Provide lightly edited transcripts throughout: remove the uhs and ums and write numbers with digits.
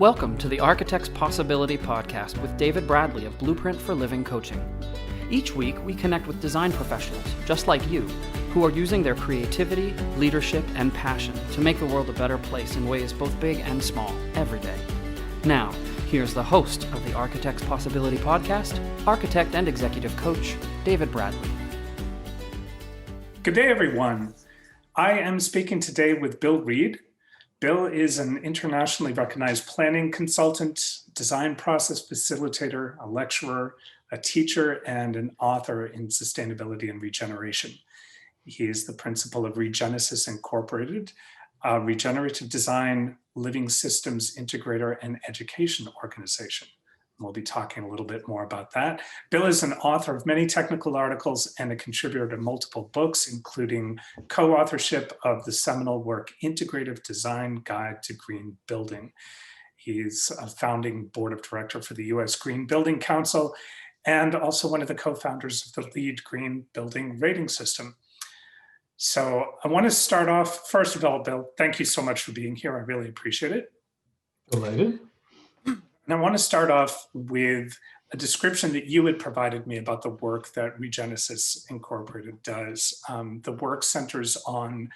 Welcome to the Architect's Possibility Podcast with David Bradley of Blueprint for Living Coaching. Each week, we connect with design professionals, just like you, who are using their creativity, leadership, and passion to make the world a better place in ways both big and small, every day. Now, here's the host of the Architect's Possibility Podcast, architect and executive coach, David Bradley. Good day, everyone. I am speaking today with Bill Reed. Bill is an internationally recognized planning consultant, design process facilitator, a lecturer, a teacher, and an author in sustainability and regeneration. He is the principal of Regenesis Incorporated, a regenerative design, living systems integrator, and education organization. We'll be talking a little bit more about that. Bill is an author of many technical articles and a contributor to multiple books, including co-authorship of the seminal work, Integrative Design Guide to Green Building. He's a founding board of director for the U.S. Green Building Council and also one of the co-founders of the LEED Green Building Rating System. So I want to start off, first of all, Bill, thank you so much for being here. I really appreciate it. Delighted. And I want to start off with a description that you had provided me about the work that Regenesis Incorporated does. The work centers on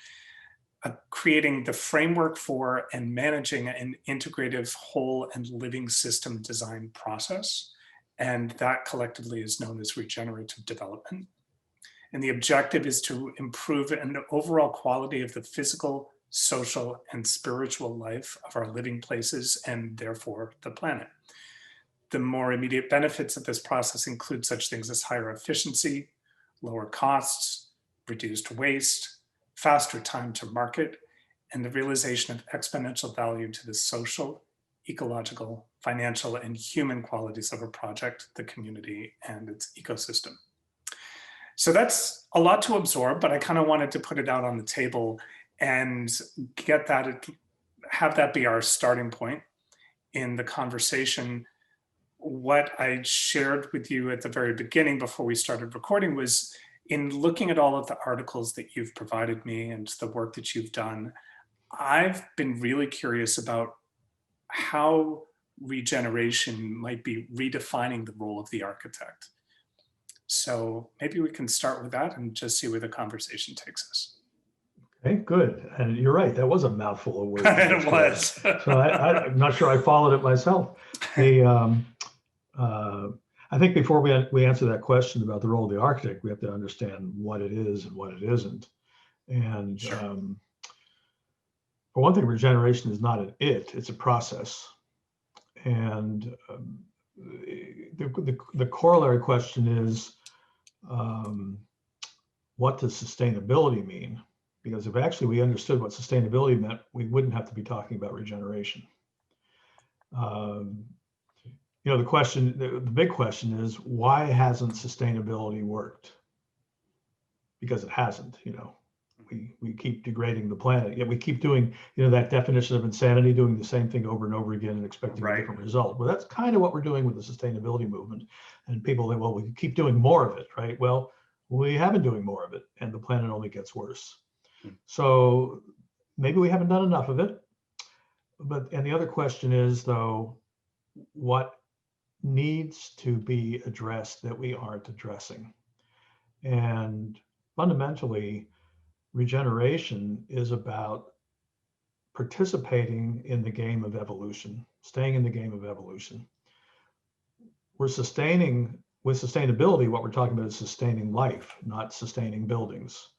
creating the framework for and managing an integrative whole and living system design process. And that collectively is known as regenerative development. And the objective is to improve an overall quality of the physical, social, and spiritual life of our living places and therefore the planet. The more immediate benefits of this process include such things as higher efficiency, lower costs, reduced waste, faster time to market, and the realization of exponential value to the social, ecological, financial, and human qualities of a project, the community, and its ecosystem. So that's a lot to absorb, but I kind of wanted to put it out on the table and have that be our starting point in the conversation. What I shared with you at the very beginning before we started recording was, in looking at all of the articles that you've provided me and the work that you've done, I've been really curious about how regeneration might be redefining the role of the architect. So maybe we can start with that and just see where the conversation takes us. Okay, good. And you're right, that was a mouthful of words. It was. So I'm not sure I followed it myself. I think before we answer that question about the role of the architect, we have to understand what it is and what it isn't. And Sure. For one thing, regeneration is not an it's a process. And the corollary question is, what does sustainability mean? Because if actually we understood what sustainability meant, we wouldn't have to be talking about regeneration. The big question is, why hasn't sustainability worked? Because it hasn't. We keep degrading the planet, yet we keep doing, that definition of insanity, doing the same thing over and over again and expecting a different result. Well, that's kind of what we're doing with the sustainability movement. And people think, well, we keep doing more of it, right? Well, we have been doing more of it, and the planet only gets worse. So maybe we haven't done enough of it. And the other question is, though, what needs to be addressed that we aren't addressing? And fundamentally, regeneration is about participating in the game of evolution, staying in the game of evolution. With sustainability, what we're talking about is sustaining life, not sustaining buildings.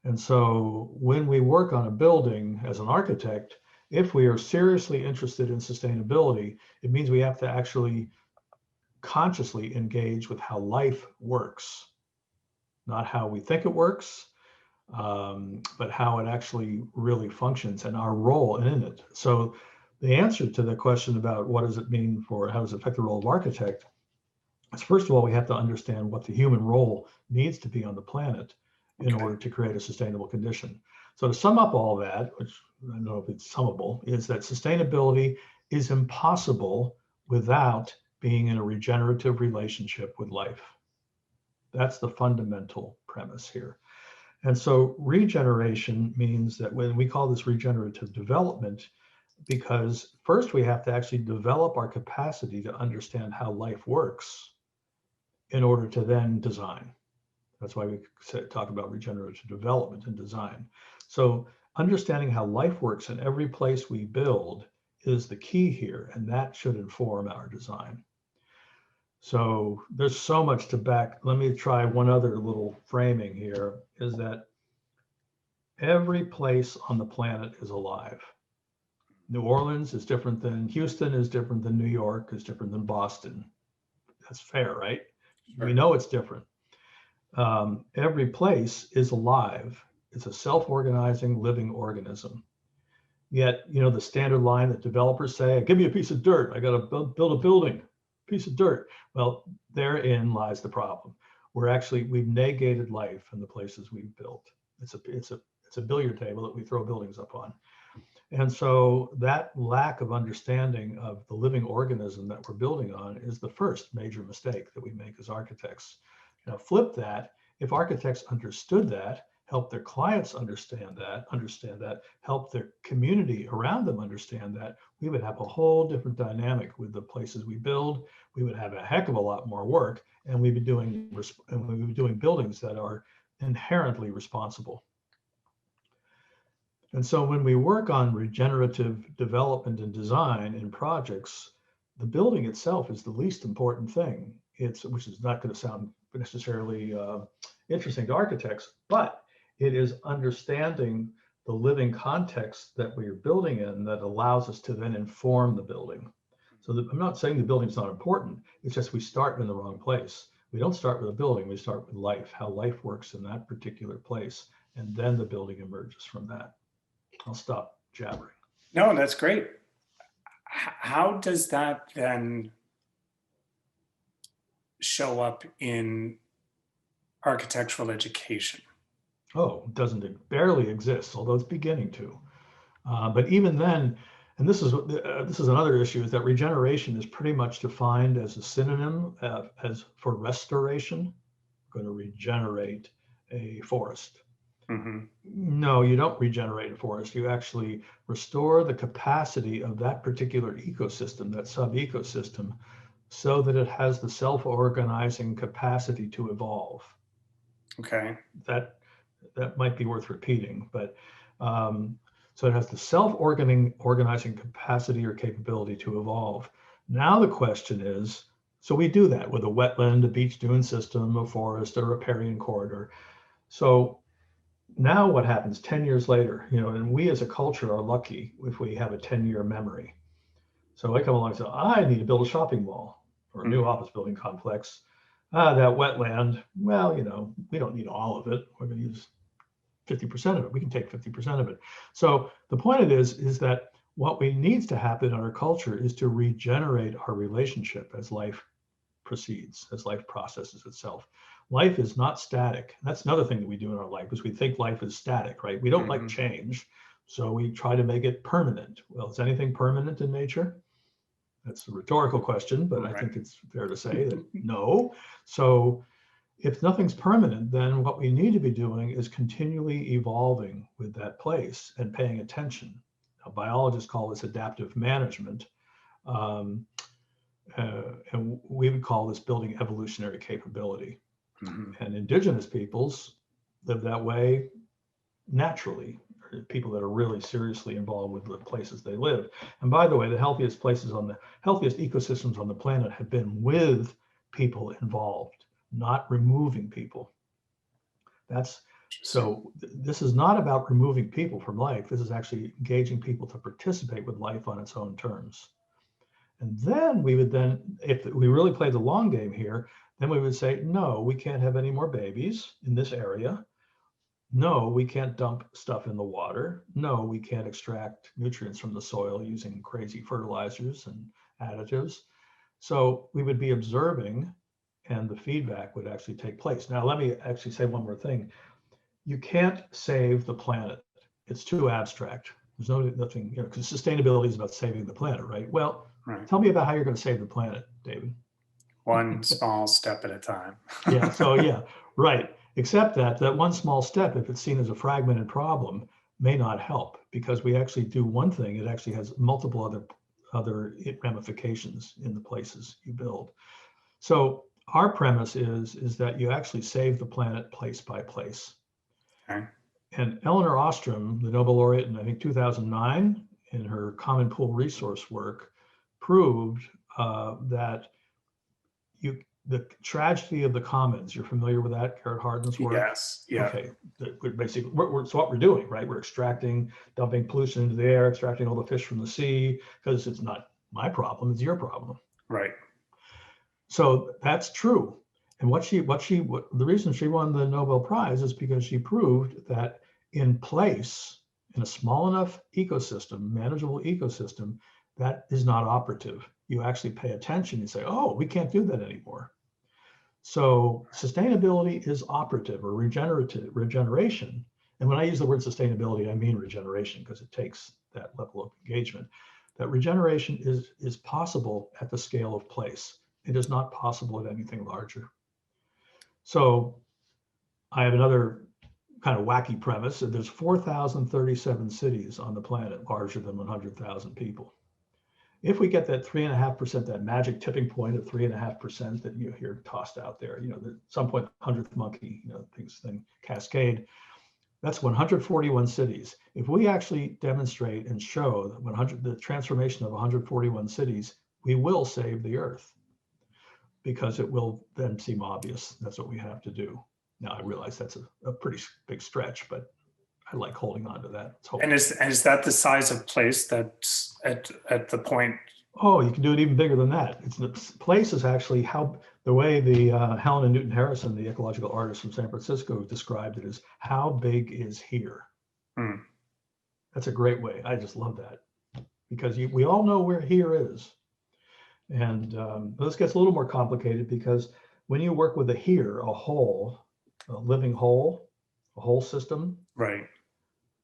And so when we work on a building as an architect, if we are seriously interested in sustainability, it means we have to actually consciously engage with how life works, not how we think it works, but how it actually really functions and our role in it. So the answer to the question about what does it mean how does it affect the role of architect is, first of all, we have to understand what the human role needs to be on the planet in order to create a sustainable condition. So to sum up all that, which I don't know if it's summable, is that sustainability is impossible without being in a regenerative relationship with life. That's the fundamental premise here. And so regeneration means that when we call this regenerative development, because first we have to actually develop our capacity to understand how life works in order to then design. That's why we talk about regenerative development and design. So understanding how life works in every place we build is the key here, and that should inform our design. So there's so much to back. Let me try one other little framing here, is that every place on the planet is alive. New Orleans is different than Houston, is different than New York, is different than Boston. That's fair, right? Sure. We know it's different. Every place is alive. It's a self-organizing living organism. Yet, you know, the standard line that developers say, give me a piece of dirt. I got to build a building, piece of dirt. Well, therein lies the problem. We've negated life in the places we've built. It's a billiard table that we throw buildings up on. And so that lack of understanding of the living organism that we're building on is the first major mistake that we make as architects. Now flip that, if architects understood that, help their clients understand that, help their community around them understand that, we would have a whole different dynamic with the places we build. We would have a heck of a lot more work, and we'd be doing buildings that are inherently responsible. And so when we work on regenerative development and design in projects, the building itself is the least important thing. Which is not going to sound necessarily interesting to architects, but it is understanding the living context that we are building in that allows us to then inform the building. So I'm not saying the building's not important. It's just we start in the wrong place. We don't start with a building. We start with life, how life works in that particular place, and then the building emerges from that. I'll stop jabbering. No, that's great. How does that then show up in architectural education? Oh, it barely exists, although it's beginning to. But even then, and this is another issue, is that regeneration is pretty much defined as a synonym as for restoration. We're going to regenerate a forest. Mm-hmm. No, you don't regenerate a forest. You actually restore the capacity of that particular ecosystem, that sub-ecosystem, so that it has the self-organizing capacity to evolve. Okay. That might be worth repeating, but so it has the self-organizing capacity or capability to evolve. Now the question is, so we do that with a wetland, a beach dune system, a forest, a riparian corridor. So now what happens 10 years later, you know, and we as a culture are lucky if we have a 10-year memory. So I come along and say, I need to build a shopping mall or a new office building complex. That wetland, well, you know, we don't need all of it. We're going to use 50% of it. We can take 50% of it. So the point of this is that what needs to happen in our culture is to regenerate our relationship as life proceeds, as life processes itself. Life is not static. That's another thing that we do in our life, is we think life is static, right? We don't like change, so we try to make it permanent. Well, is anything permanent in nature? That's a rhetorical question, but I think it's fair to say that no. So if nothing's permanent, then what we need to be doing is continually evolving with that place and paying attention. Now, biologists call this adaptive management. And we would call this building evolutionary capability. And indigenous peoples live that way naturally, people that are really seriously involved with the places they live. And by the way, the healthiest ecosystems on the planet have been with people involved, not removing people. So this is not about removing people from life. This is actually engaging people to participate with life on its own terms. And then if we really play the long game here, then we would say, no, we can't have any more babies in this area. No, we can't dump stuff in the water. No, we can't extract nutrients from the soil using crazy fertilizers and additives. So we would be observing, and the feedback would actually take place. Now, let me actually say one more thing. You can't save the planet. It's too abstract. There's nothing, you know, because sustainability is about saving the planet, right? Well, tell me about how you're going to save the planet, David. One small step at a time. Yeah. So yeah, right. Except that one small step, if it's seen as a fragmented problem, may not help, because we actually do one thing, it actually has multiple other ramifications in the places you build. So our premise is that you actually save the planet place by place. Okay. And Eleanor Ostrom, the Nobel laureate in, I think, 2009, in her Common Pool Resource work, proved that the tragedy of the commons, you're familiar with that, Garrett Hardin's work? Yes. Yeah. Okay. Basically, so what we're doing, right? We're extracting, dumping pollution into the air, extracting all the fish from the sea, because it's not my problem, it's your problem. Right. So that's true. And the reason she won the Nobel Prize is because she proved that in a small enough ecosystem, manageable ecosystem, that is not operative. You actually pay attention and say, oh, we can't do that anymore. So sustainability is operative, or regeneration. And when I use the word sustainability, I mean regeneration, because it takes that level of engagement. That regeneration is possible at the scale of place. It is not possible at anything larger. So I have another kind of wacky premise. There's 4,037 cities on the planet larger than 100,000 people. If we get that 3.5%, that magic tipping point of 3.5% that you hear tossed out there, at some point, 100th monkey, thing cascade, that's 141 cities. If we actually demonstrate and show that the transformation of 141 cities, we will save the Earth, because it will then seem obvious. That's what we have to do. Now, I realize that's a pretty big stretch, but I like holding on to that. And is that the size of place that's at the point? Oh, you can do it even bigger than that. The place is actually the way the Helen and Newton Harrison, the ecological artist from San Francisco, described it, as how big is here. That's a great way. I just love that, because we all know where here is. And this gets a little more complicated, because when you work with a living whole, a whole system, right?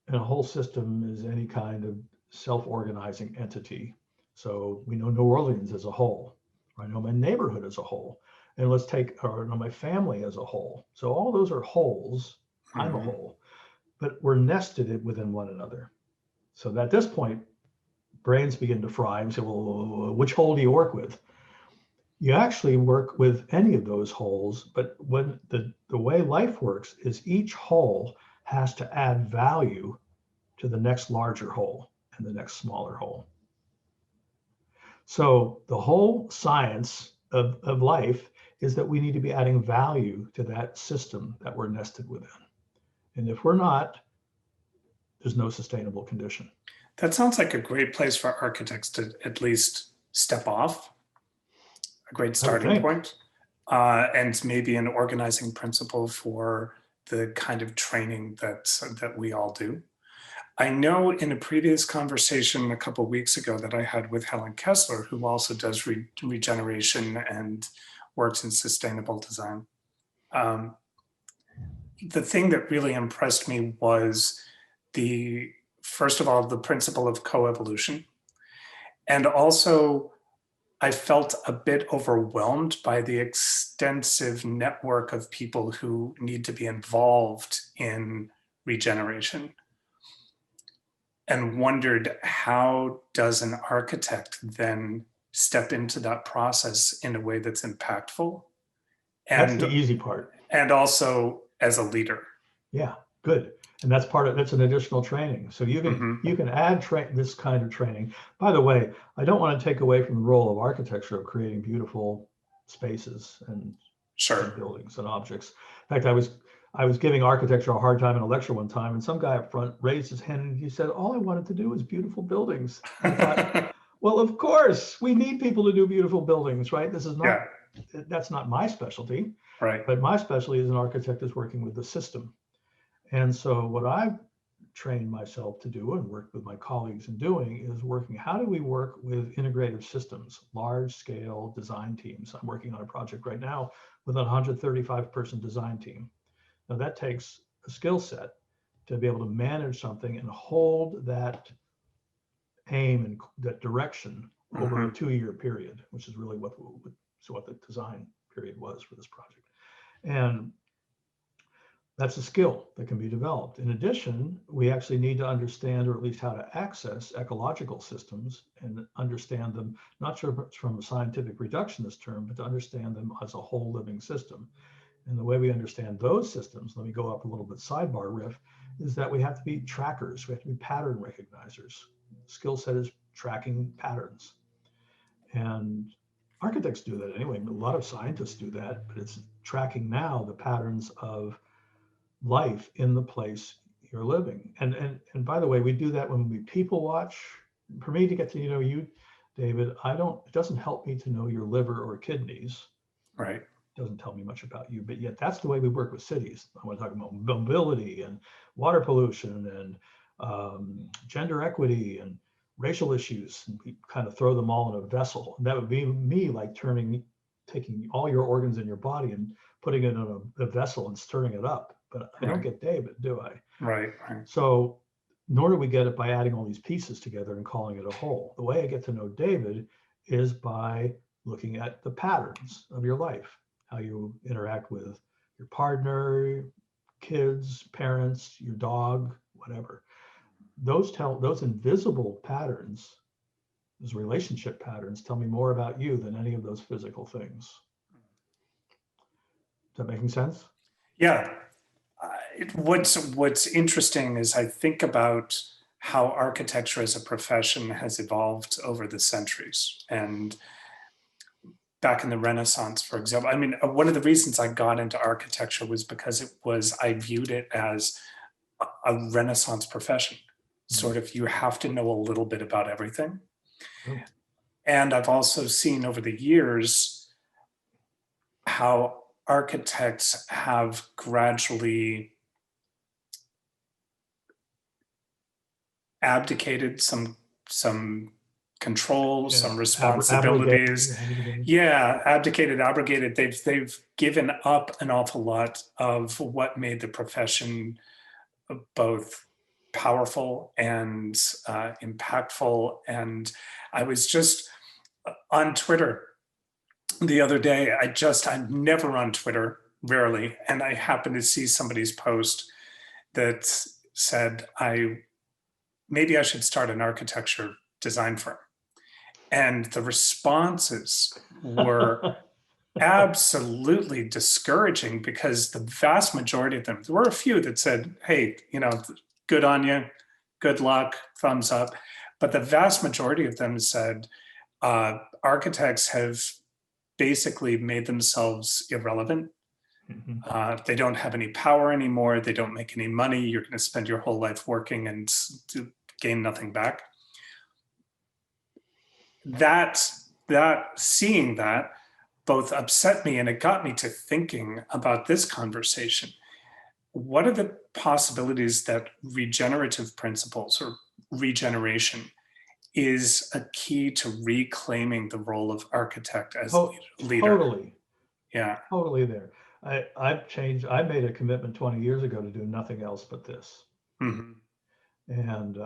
And a whole system is any kind of self-organizing entity. So we know New Orleans as a whole. I know my neighborhood as a whole. And let's take my family as a whole. So all those are wholes. I'm a whole, but we're nested within one another. So at this point, brains begin to fry and say, well, which whole do you work with? You actually work with any of those wholes, but when the way life works is each whole has to add value to the next larger whole and the next smaller whole. So the whole science of life is that we need to be adding value to that system that we're nested within. And if we're not, there's no sustainable condition. That sounds like a great place for architects to at least step off, a great starting point, and maybe an organizing principle for the kind of training that we all do. I know in a previous conversation a couple of weeks ago that I had with Helen Kessler, who also does regeneration and works in sustainable design. The thing that really impressed me was first of all, the principle of coevolution. And also, I felt a bit overwhelmed by the extensive network of people who need to be involved in regeneration, and wondered, how does an architect then step into that process in a way that's impactful? And that's the easy part. And also as a leader. Yeah, good. And that's an additional training. So you can add this kind of training. By the way, I don't want to take away from the role of architecture of creating beautiful spaces and buildings and objects. In fact, I was giving architecture a hard time in a lecture one time, and some guy up front raised his hand and he said, all I wanted to do is beautiful buildings. I thought, well, of course, we need people to do beautiful buildings, right? That's not my specialty, right? But my specialty as an architect is working with the system. And so what I've trained myself to do and worked with my colleagues in doing is how do we work with integrative systems, large scale design teams. I'm working on a project right now with a 135 person design team. Now that takes a skill set to be able to manage something and hold that aim and that direction over a 2-year period, which is really what the design period was for this project. And That's a skill that can be developed. In addition, we actually need to understand, or at least how to access ecological systems and understand them, not just from a scientific reductionist term, but to understand them as a whole living system. And the way we understand those systems, let me go up a little bit sidebar riff, is that we have to be trackers. We have to be pattern recognizers. Skill set is tracking patterns. And architects do that anyway. A lot of scientists do that, but it's tracking now the patterns of life in the place you're living. And by the way, we do that when we people watch. For me to get to know you, David, it doesn't help me to know your liver or kidneys. Right. It doesn't tell me much about you, but yet that's the way we work with cities. I want to talk about mobility and water pollution and gender equity and racial issues. And we kind of throw them all in a vessel. And that would be me like taking all your organs in your body and putting it in a vessel and stirring it up. But I don't get David, do I? Right. So nor do we get it by adding all these pieces together and calling it a whole. The way I get to know David is by looking at the patterns of your life, how you interact with your partner, kids, parents, your dog, whatever. Those invisible patterns, those relationship patterns, tell me more about you than any of those physical things. Is that making sense? Yeah. What's interesting is I think about how architecture as a profession has evolved over the centuries. And back in the Renaissance, for example, I mean, one of the reasons I got into architecture was because I viewed it as a Renaissance profession. Sort of, you have to know a little bit about everything. Oh. And I've also seen over the years how architects have gradually abdicated some control, some responsibilities. Abrogated. They've given up an awful lot of what made the profession both powerful and impactful. And I was just on Twitter the other day. I'm never on Twitter, rarely, and I happened to see somebody's post that said, maybe I should start an architecture design firm. And the responses were absolutely discouraging, because the vast majority of them, there were a few that said, hey, good on you, good luck, thumbs up. But the vast majority of them said, architects have basically made themselves irrelevant. Mm-hmm. They don't have any power anymore. They don't make any money. You're going to spend your whole life working and to gain nothing back. Seeing that both upset me, and it got me to thinking about this conversation. What are the possibilities that regenerative principles or regeneration is a key to reclaiming the role of architect as leader? Totally. Yeah. Totally there. I made a commitment 20 years ago to do nothing else but this. Mm-hmm. And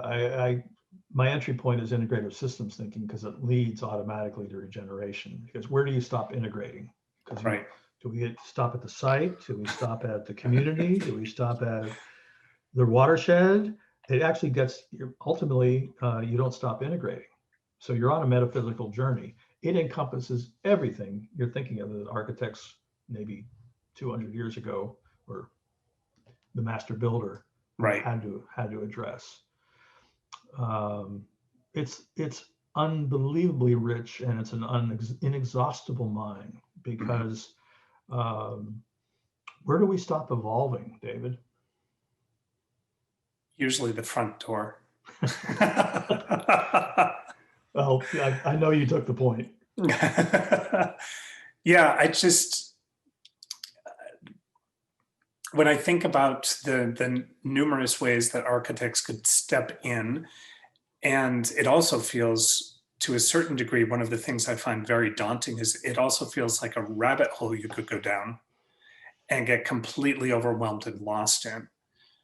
my entry point is integrative systems thinking, because it leads automatically to regeneration. Because where do you stop integrating? Because right. Do we stop at the site? Do we stop at the community? Do we stop at the watershed? It actually ultimately, you don't stop integrating. So you're on a metaphysical journey. It encompasses everything you're thinking of that architects maybe 200 years ago, or the master builder, right, had to address. It's unbelievably rich, and it's an inexhaustible mine, because where do we stop evolving, David? Usually the front door. Well, I know you took the point. Yeah, when I think about the numerous ways that architects could step in, and it also feels, to a certain degree, one of the things I find very daunting is it also feels like a rabbit hole you could go down and get completely overwhelmed and lost in.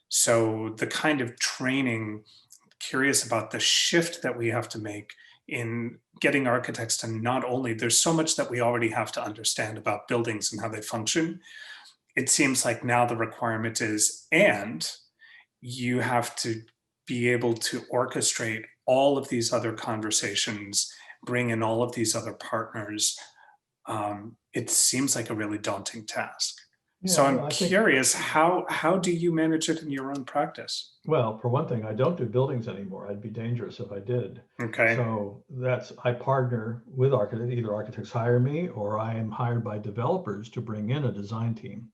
So the kind of training, curious about the shift that we have to make in getting architects to not only, there's so much that we already have to understand about buildings and how they function. it seems like now the requirement is, and you have to be able to orchestrate all of these other conversations, bring in all of these other partners. It seems like a really daunting task. So Yeah, I'm I think, curious, how do you manage it in your own practice? well, for one thing, I don't do buildings anymore. I'd be dangerous if I did. Okay, So I partner with architects, either architects hire me or I am hired by developers to bring in a design team.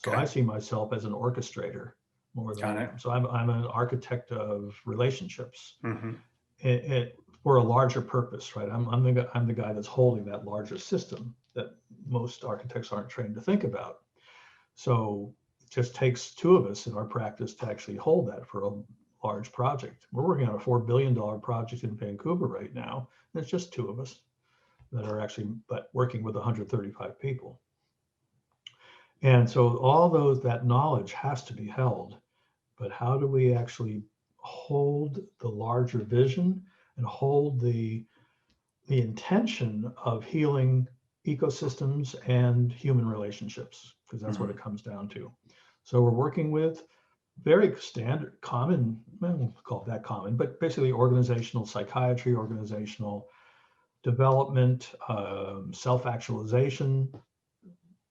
So I okay, see myself as an orchestrator more than got I it. am. So I'm an architect of relationships Hmm. for a larger purpose, right? I'm the guy that's holding that larger system that most architects aren't trained to think about. So it just takes two of us in our practice to actually hold that for a large project. We're working on a $4 billion project in Vancouver right now. And it's just two of us that are actually working with 135 people. And so that knowledge has to be held. But how do we actually hold the larger vision and hold the intention of healing ecosystems and human relationships? Because that's what it comes down to. So we're working with very standard, common, well, we'll call it that common, but basically organizational psychiatry, organizational development, self-actualization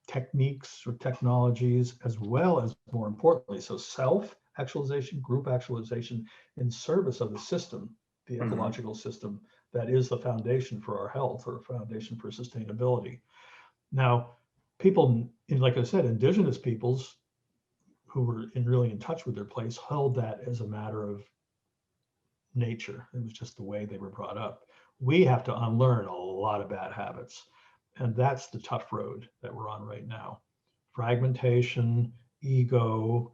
techniques or technologies, as well as, more importantly, so self-actualization, group actualization in service of the system, the Hmm. ecological system that is the foundation for our health or foundation for sustainability. Now, people, like I said, indigenous peoples who were really in touch with their place held that as a matter of nature. It was just the way they were brought up. We have to unlearn a lot of bad habits. And that's the tough road that we're on right now. Fragmentation, ego,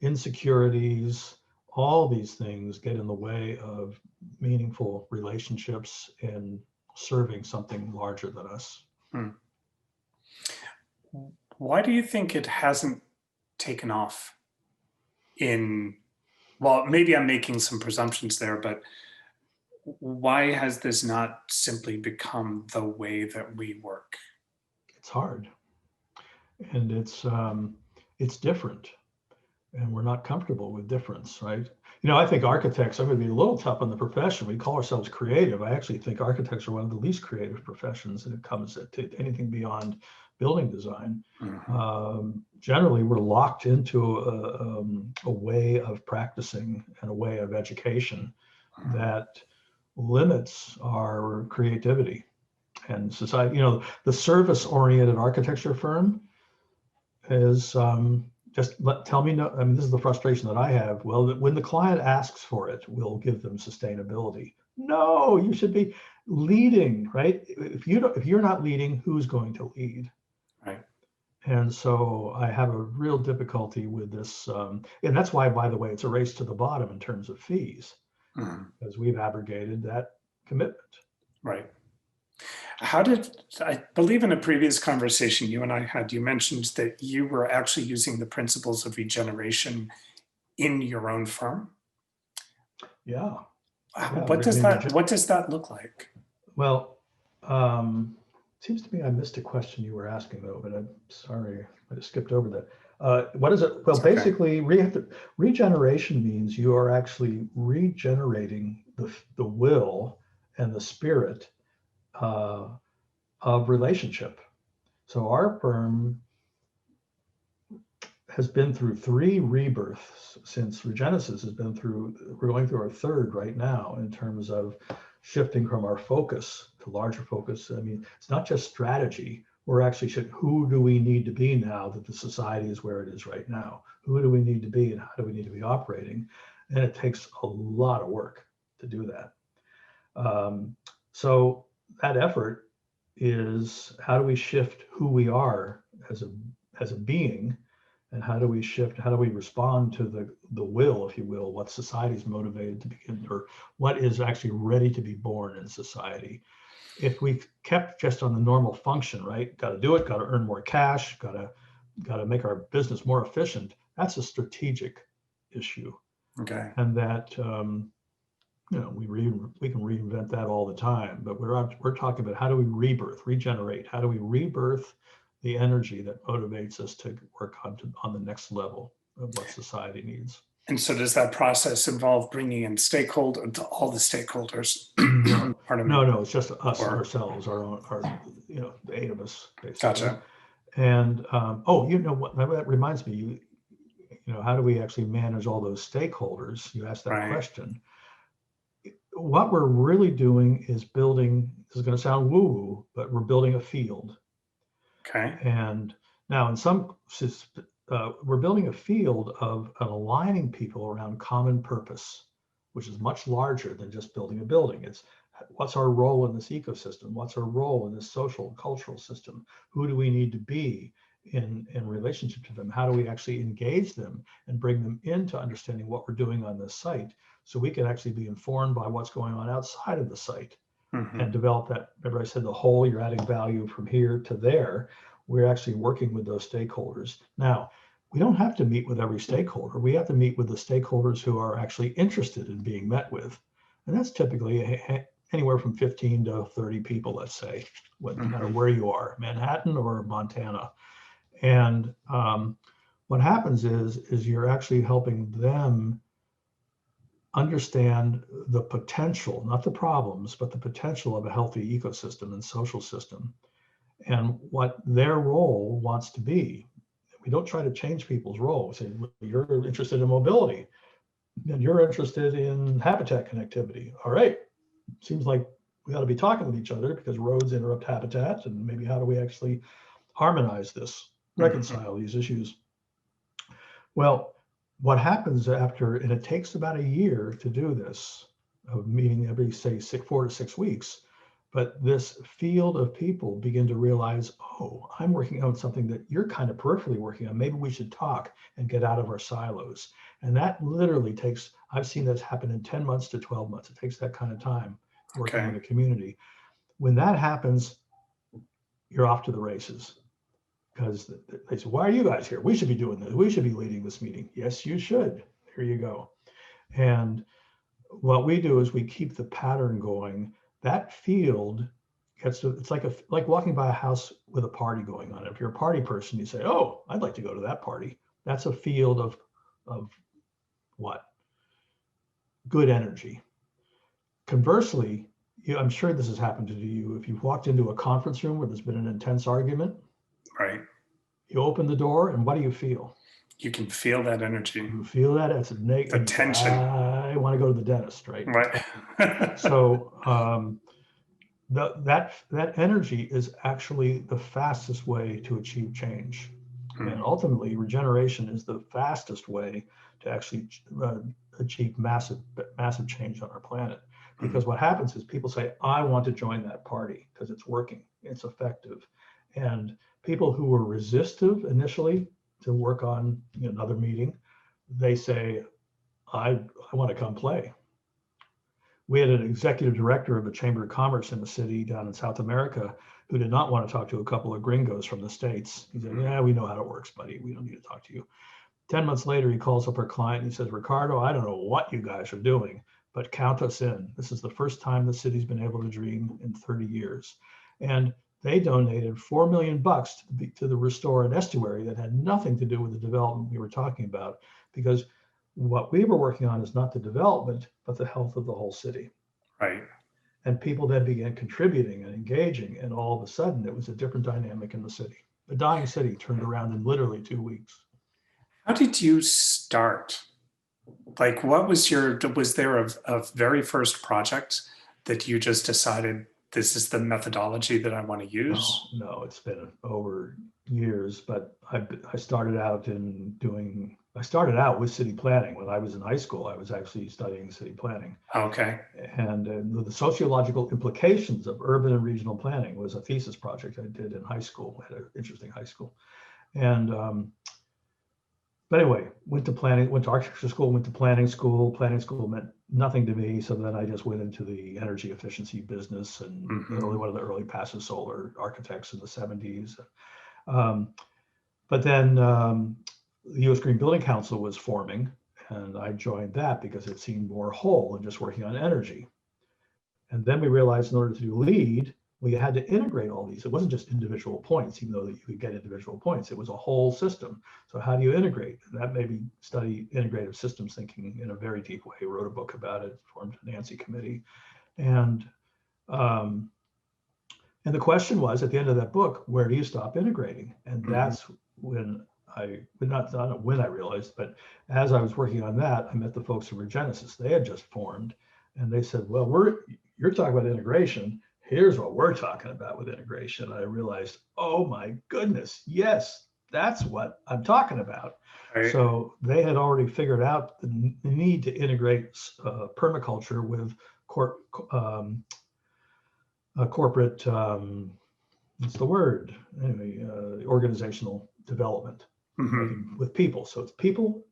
insecurities, all these things get in the way of meaningful relationships and serving something larger than us. Hmm. Why do you think it hasn't taken off in, well, maybe I'm making some presumptions there, but why has this not simply become the way that we work? It's hard and it's different. And we're not comfortable with difference, right? I think architects, I'm going to be a little tough on the profession. We call ourselves creative. I actually think architects are one of the least creative professions when it comes to anything beyond building design. Mhm. Generally, we're locked into a way of practicing and a way of education that limits our creativity and society. The service-oriented architecture firm is tell me no. I mean, this is the frustration that I have. Well, when the client asks for it, we'll give them sustainability. No, you should be leading, right? If you're not leading, who's going to lead? Right. And so I have a real difficulty with this, and that's why, by the way, it's a race to the bottom in terms of fees, Mhm. because we've abrogated that commitment. Right. I believe in a previous conversation you and I had, you mentioned that you were actually using the principles of regeneration in your own firm. Yeah, yeah. What does that look like? Well, seems to me I missed a question you were asking though, but I'm sorry, I just skipped over that. What is it? Well, It's okay. basically, regeneration means you are actually regenerating the will and the spirit uh, of relationship. So our firm has been through 3 rebirths since Regenesis has been through. We're going through our 3rd right now in terms of shifting from our focus to larger focus. I mean, it's not just strategy. We're actually who do we need to be now that the society is where it is right now? Who do we need to be and how do we need to be operating? And it takes a lot of work to do that. So that effort is how do we shift who we are as a being, and how do we respond to the will, if you will, what society is motivated to begin, or what is actually ready to be born in society. If we kept just on the normal function, right, got to do it, got to earn more cash, got to make our business more efficient, that's a strategic issue. Okay. And that we can reinvent that all the time, but we're talking about how do we regenerate? How do we rebirth the energy that motivates us to work on the next level of what society needs. And so does that process involve bringing in all the stakeholders? No, Pardon me. no, it's just us, Or- ourselves, the 8 of us, basically. Gotcha. And oh, you know what? That reminds me. How do we actually manage all those stakeholders? You asked that Right. question. What we're really doing is building. This is going to sound woo-woo, but we're building a field. Okay. And now, we're building a field of aligning people around common purpose, which is much larger than just building a building. It's what's our role in this ecosystem? What's our role in this social and cultural system? Who do we need to be in relationship to them? How do we actually engage them and bring them into understanding what we're doing on this site, so we can actually be informed by what's going on outside of the site and develop that. Remember I said the whole, you're adding value from here to there. We're actually working with those stakeholders. Now, we don't have to meet with every stakeholder. We have to meet with the stakeholders who are actually interested in being met with. And that's typically anywhere from 15 to 30 people, let's say, no matter where you are, Manhattan or Montana. And what happens is you're actually helping them understand the potential, not the problems, but the potential of a healthy ecosystem and social system, and what their role wants to be. We don't try to change people's role. We say, you're interested in mobility, and you're interested in habitat connectivity. All right, seems like we ought to be talking with each other because roads interrupt habitat, and maybe how do we actually harmonize this, reconcile these issues? Well, what happens after, and it takes about a year to do this, of meeting every, say, 4 to 6 weeks, but this field of people begin to realize, oh, I'm working on something that you're kind of peripherally working on. Maybe we should talk and get out of our silos. And that literally takes, I've seen this happen in 10 months to 12 months. It takes that kind of time working in a community. When that happens, you're off to the races. Because they say, why are you guys here? We should be doing this. We should be leading this meeting. Yes, you should. Here you go. And what we do is we keep the pattern going. That field gets to, it's like walking by a house with a party going on. If you're a party person, you say, oh, I'd like to go to that party. That's a field of what? Good energy. Conversely, I'm sure this has happened to you. If you've walked into a conference room where there's been an intense argument, right, you open the door and what do you feel? You can feel that energy. You feel that as the tension. I want to go to the dentist, right? Right. So that energy is actually the fastest way to achieve change. And ultimately, regeneration is the fastest way to actually achieve massive change on our planet. Because what happens is people say, I want to join that party because it's working, it's effective. And people who were resistive initially to work on another meeting, they say, I want to come play. We had an executive director of a chamber of commerce in the city down in South America who did not want to talk to a couple of gringos from the States. He said, yeah, we know how it works, buddy. We don't need to talk to you. 10 months later, he calls up our client and he says, Ricardo, I don't know what you guys are doing, but count us in. This is the first time the city's been able to dream in 30 years. And they donated $4 million to the restore an estuary that had nothing to do with the development we were talking about, because what we were working on is not the development, but the health of the whole city. Right. And people then began contributing and engaging, and all of a sudden it was a different dynamic in the city. The dying city turned around in literally 2 weeks. How did you start? Like, what was there a very first project that you just decided this is the methodology that I want to use? No, it's been over years, but I started out with city planning. When I was in high school, I was actually studying city planning. Okay. And the sociological implications of urban and regional planning was a thesis project I did in high school. I had an interesting high school. And but anyway, went to architecture school, went to planning school. Planning school meant nothing to me. So then I just went into the energy efficiency business and one of the early passive solar architects in the 70s. But then the U.S. Green Building Council was forming, and I joined that because it seemed more whole than just working on energy. And then we realized in order to do LEED, we had to integrate all these. It wasn't just individual points, even though that you could get individual points. It was a whole system. So how do you integrate? And that made me study integrative systems thinking in a very deep way. I wrote a book about it, formed a Nancy committee. And the question was, at the end of that book, where do you stop integrating? And that's when not when I realized, but as I was working on that, I met the folks from Regenesis. They had just formed, and they said, well, you're talking about integration. Here's what we're talking about with integration. I realized, oh my goodness, yes, that's what I'm talking about. Right. So they had already figured out the need to integrate permaculture with corporate, what's the word? Anyway, organizational development with people. So it's people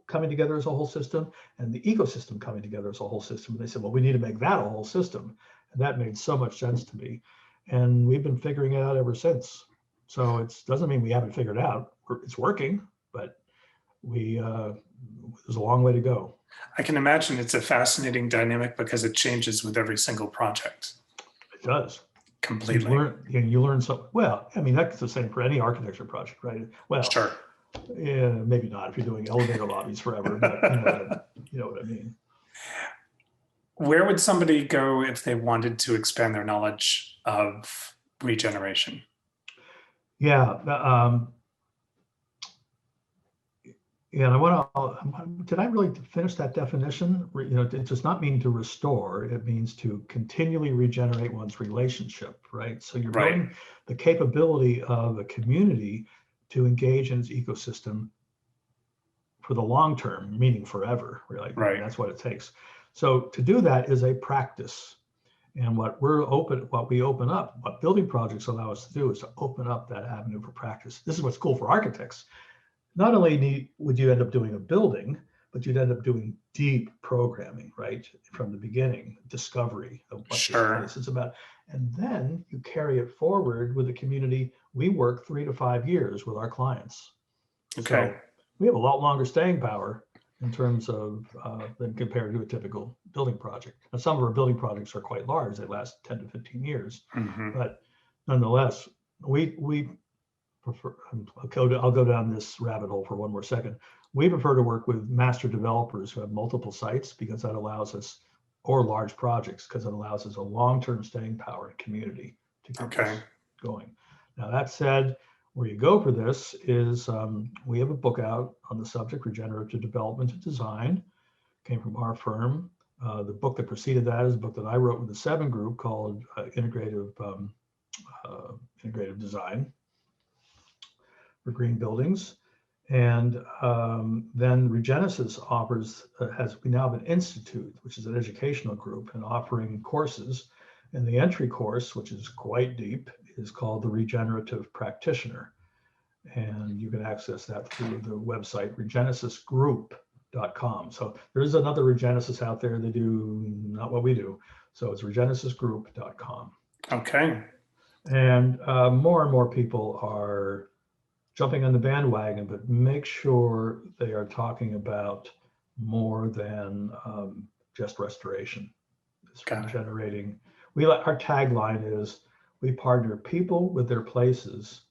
coming together as a whole system and the ecosystem coming together as a whole system. And they said, well, we need to make that a whole system. And that made so much sense to me. And we've been figuring it out ever since. So it doesn't mean we haven't figured it out. It's working, but there's a long way to go. I can imagine it's a fascinating dynamic because it changes with every single project. It does. Completely. You learn something. Well, I mean, that's the same for any architecture project, right? Well, sure. Yeah, maybe not if you're doing elevator lobbies forever, but you know what I mean. Where would somebody go if they wanted to expand their knowledge of regeneration? Yeah. And I want to, did I really finish that definition? It does not mean to restore. It means to continually regenerate one's relationship, right? So you're building the capability of a community to engage in its ecosystem for the long term, meaning forever, really. Right. That's what it takes. So to do that is a practice. And what we open up, what building projects allow us to do is to open up that avenue for practice. This is what's cool for architects. Not only would you end up doing a building, but you'd end up doing deep programming, right? From the beginning, discovery of what this place is about. And then you carry it forward with the community. We work 3 to 5 years with our clients. Okay. So we have a lot longer staying power in terms of than compared to a typical building project. Now, some of our building projects are quite large. They last 10 to 15 years. But nonetheless, we prefer, I'll go down this rabbit hole for one more second. We prefer to work with master developers who have multiple sites because that allows us, or large projects, because it allows us a long-term staying power and community to keep this going. Now that said, where you go for this is we have a book out on the subject, Regenerative Development and Design, came from our firm. The book that preceded that is a book that I wrote with the 7 group called Integrative Design for Green Buildings. And then Regenesis we now have an institute, which is an educational group and offering courses. And the entry course, which is quite deep, is called the Regenerative Practitioner. And you can access that through the website, regenesisgroup.com. So there is another Regenesis out there. They do not what we do. So it's regenesisgroup.com. Okay. And more and more people are jumping on the bandwagon, but make sure they are talking about more than just restoration. It's regenerating. Our tagline is, we partner people with their places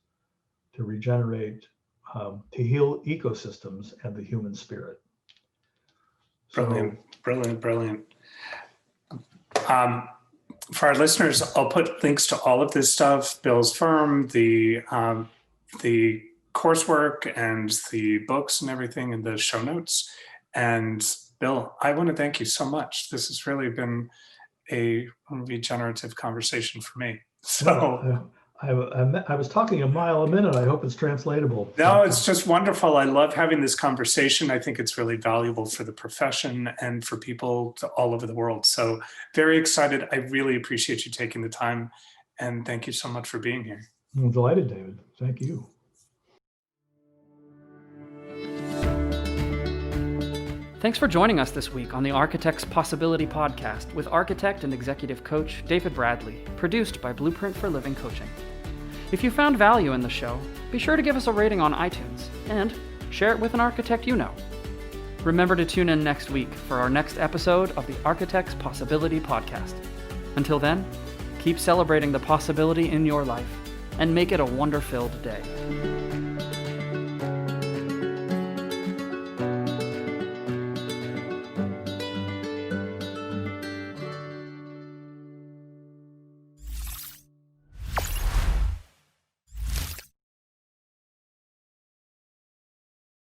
to regenerate, to heal ecosystems and the human spirit. Brilliant. For our listeners, I'll put links to all of this stuff, Bill's firm, the coursework and the books and everything in the show notes. And Bill, I want to thank you so much. This has really been a regenerative conversation for me. So I was talking a mile a minute. I hope it's translatable. No, it's just wonderful. I love having this conversation. I think it's really valuable for the profession and for people all over the world. So very excited. I really appreciate you taking the time. And thank you so much for being here. I'm delighted, David. Thank you. Thanks for joining us this week on the Architect's Possibility podcast with architect and executive coach David Bradley, produced by Blueprint for Living Coaching. If you found value in the show, be sure to give us a rating on iTunes and share it with an architect you know. Remember to tune in next week for our next episode of the Architect's Possibility podcast. Until then, Keep celebrating the possibility in your life and make it a wonder-filled day.